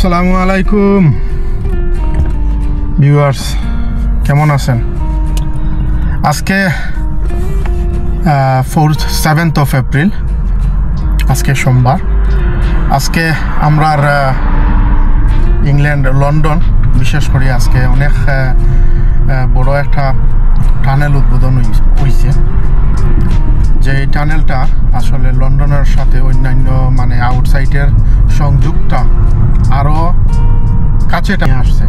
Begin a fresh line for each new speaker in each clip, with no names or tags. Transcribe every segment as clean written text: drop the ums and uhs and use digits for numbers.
আসসালামু আলাইকুম ভিউয়ার্স, কেমন আছেন? আজকে 7th of April, আজকে সোমবার। আজকে আমরা ইংল্যান্ড লন্ডন বিশেষ করে আজকে অনেক বড় একটা টানেল উদ্বোধন হয়েছে। যে টানেলটা আসলে লন্ডনের সাথে অন্যান্য মানে আউটসাইডের সংযুক্তটা আরও কাছে নিয়ে আসছে।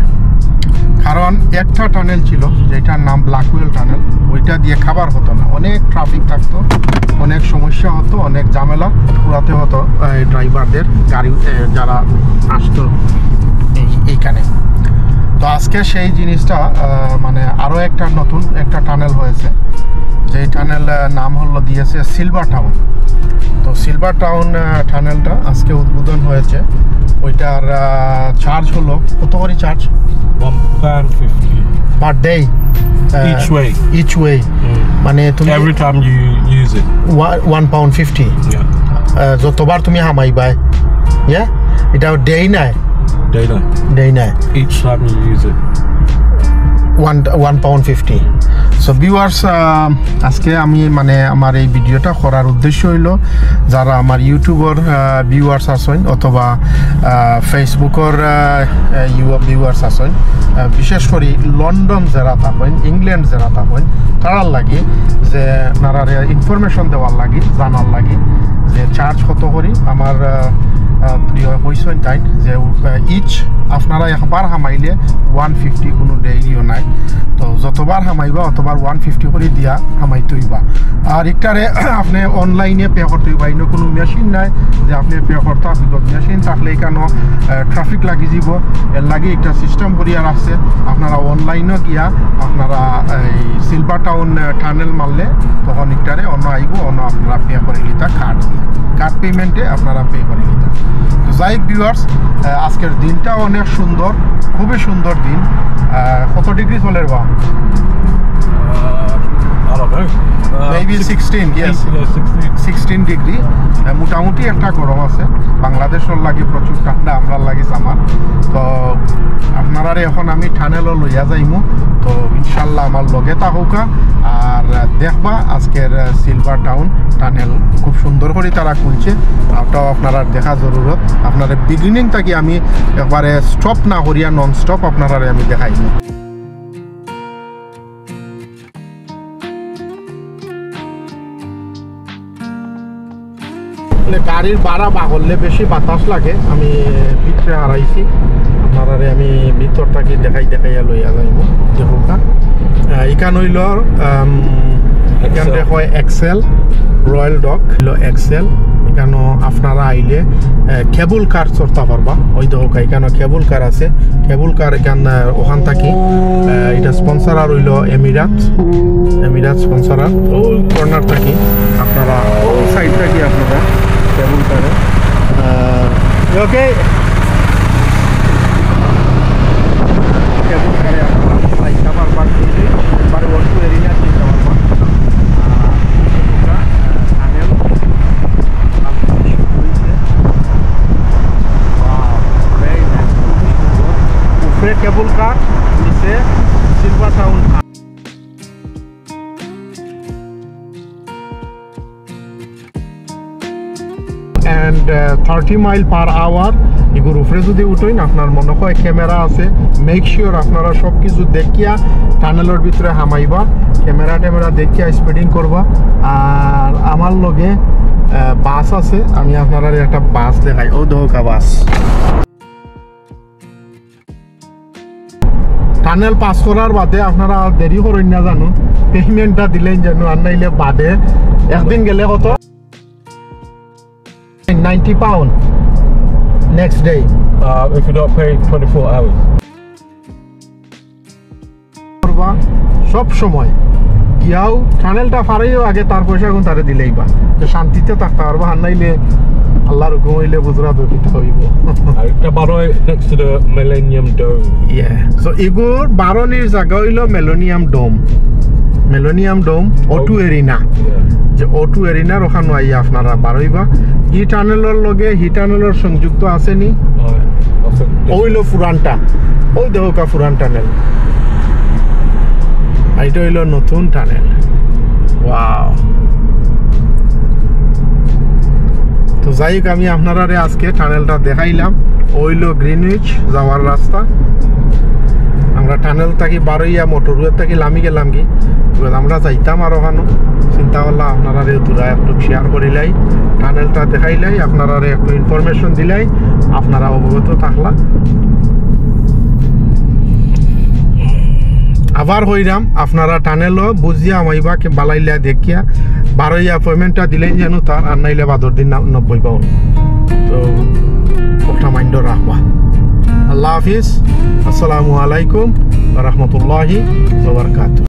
কারণ একটা টানেল ছিল যেটার নাম ব্ল্যাকওয়েল টানেল, ওইটা দিয়ে খাবার হতো না, অনেক ট্রাফিক থাকতো, অনেক সমস্যা হতো, অনেক ঝামেলা পুরাতে হতো ড্রাইভারদের, গাড়ি যারা আসতো এইখানে। তো আজকে সেই জিনিসটা মানে আরও একটা নতুন একটা টানেল হয়েছে, যেই টানেল নাম হলো দিয়েছে সিলভার টাউন। তো সিলভার টাউন টানেলটা আজকে উদ্বোধন হয়েছে। ওইটার চার্জ হলো কত করে charge?
£1.50
per day each way মানে তুমি
every time you use it
£1.50 যতবার তুমি হামাইবা, এটা ডে নাই
each time you use it
£1.50। So viewers, আজকে আমি মানে আমার এই ভিডিওটা করার উদ্দেশ্য হইল যারা আমার ইউটিউবের ভিউয়ার্স আছেন অথবা ফেসবুকের ভিউয়ার্স আছেন, বিশেষ করে লন্ডন যারা থাকেন, ইংল্যান্ড যারা থাকেন, তারার লাগি যে আপনারা ইনফরমেশন দেওয়ার লাগি, জানার লাগি যে চার্জ কত করি আমার প্রিয় হইছেন তাই যে ইচ আপনারা একবার হামাইলে 150 কোনো ডেইলিও নাই। তো যতবার হামাইবা অতবার 150 করে দিয়া হামাইতে হইবা। আর একটারে আপনি অনলাইনে পে করতে হইবা, ইনো কোনো মেশিন নাই যে আপনি পে করতে হবে। মেশিন থাকলে এখানে ট্রাফিক লাগি যাব, এর লাগে একটা সিস্টেম করিয়া রাখছে। আপনারা অনলাইনে গিয়া আপনারা এই সিলভার টাউন টানেল মারলে তখন একটারে অন্য আইব, অন্য আপনারা পে করে লিতা কার্ড দিয়ে, কার্ড পেমেন্টে আপনারা পে করে লিতা। তো যাই ভিউয়ার্স, আজকের দিনটা অনেক সুন্দর, খুবই সুন্দর দিন। কত ডিগ্রি চলে বা?
I don't know,
maybe 16, yes, 16 degree. মোটামুটি একটা গরম আছে। বাংলাদেশের লাগে প্রচুর ঠান্ডা, আমরা লাগে সামার। তো আপনারা এখন আমি টানেলও লইয়া যাইমু, তো ইনশাল্লাহ আমার লগে থাকুকা আর দেখবা আজকের সিলভার টাউন টানেল খুব সুন্দর করে তারা খুলছে। ওটাও আপনারা দেখা জরুরত। আপনারা বিগিনিং থেকে আমি একবারে স্টপ না করিয়া নন স্টপ আপনারা আমি দেখাইমু। গাড়ির ভাড়া বাগললে বেশি বাতাস লাগে, আমি ভিতরে হারাইছি। আপনারা আমি ভিতরটাকে দেখাইয়া লইয়া যাইব। দেখুকা এখান হইল এখান হয় এক্সেল রয়্যাল ডক হইল এক্সেল। এখানে আপনারা আইলে কেবল কার চড়তে পারবা। ওই দেখা এখানে কেবল কার আছে, কেবল কার এখান ওখান থাকি এটা স্পন্সর আর হইল এমিরাত স্পন্সর। আর ও কর্নার থাকি আপনারা ও সাইড থাকি আপনারা কেবল কারে ওকে কেবল কারে আপনারা সাইডটা বারবার দিলে এবারে ওটু এরিয়া চিনতে পারবা। উপরে কেবল কার, নিচে silver town. and 30 mile per hour. এগুলোর উপরে যদি উঠেন আপনার মনে হয় ক্যামেরা আছে, মেক শিওর আপনারা সব কিছু দেখিয়া টানেলের ভিতরে হামাইবা, ক্যামেরা দেখিয়া স্পিডিং করবা। আর আমার লগে বাস আছে, আমি আপনারা একটা বাস দেখাই। ও দোকা বাস টানেল পাস করার বাদে আপনারা দেরি করেন না জানো, পেমেন্টটা দিলেন জানো, আর নাইলে বাদে একদিন গেলে কত £90 next day
if you don't pay 24 hours
করবা। সব সময় গিয়াও টানেলটা ফারাইও আগে তার পয়সা কোন তারে দিলেই বা শান্তিতে থাকতে পারবা। আর নাইলে আল্লাহর হুকুম হইলে বুঝরা দুঃখিত হইব।
একটা বারোয় next to the Millennium Dome,
so এগুর বারোনির জায়গা হইল মেলোনিয়াম ডোম O2 এরিনা। যে O2 এরিনার ওখানে আইয়া আপনারা বারইবা। ই টানেলের লগে হি টানেলের সংযুক্ত আছে নি? ওইলো পুরানটা ওই দেখো কা পুরান টানেল এইটা হইলো নতুন টানেল ওয়াও তো যাই হোক আমি আপনারা আজকে টানেলটা দেখাইলাম ওইলো গ্রিনউইচ যাওয়ার রাস্তা আমরা টানেল থাকি বারোইয়া মোটরওয়ে থাকি লামি গেলাম কি আমরা যাইতাম আর ওখানে চিন্তা করলাম আপনারা তোরা একটু শেয়ার করিলাই টানেলটা দেখাইলাই আপনারা একটু ইনফরমেশন দিলাই আপনারা অবগত থাকলা আবার হইরাম আপনারা টানেলও বুঝিয়া আমাইবা বালাইলা দেখিয়া বারোই অ্যাপয়েন্টমেন্টটা দিলেন যেন তার আর নাইলে বাদর দিন 90 পাউন্ড তো কথা মাইন্ড রাখবা আল্লাহ হাফিজ আসসালামু আলাইকুম ওয়া রাহমাতুল্লাহি ওয়া বারাকাতুহু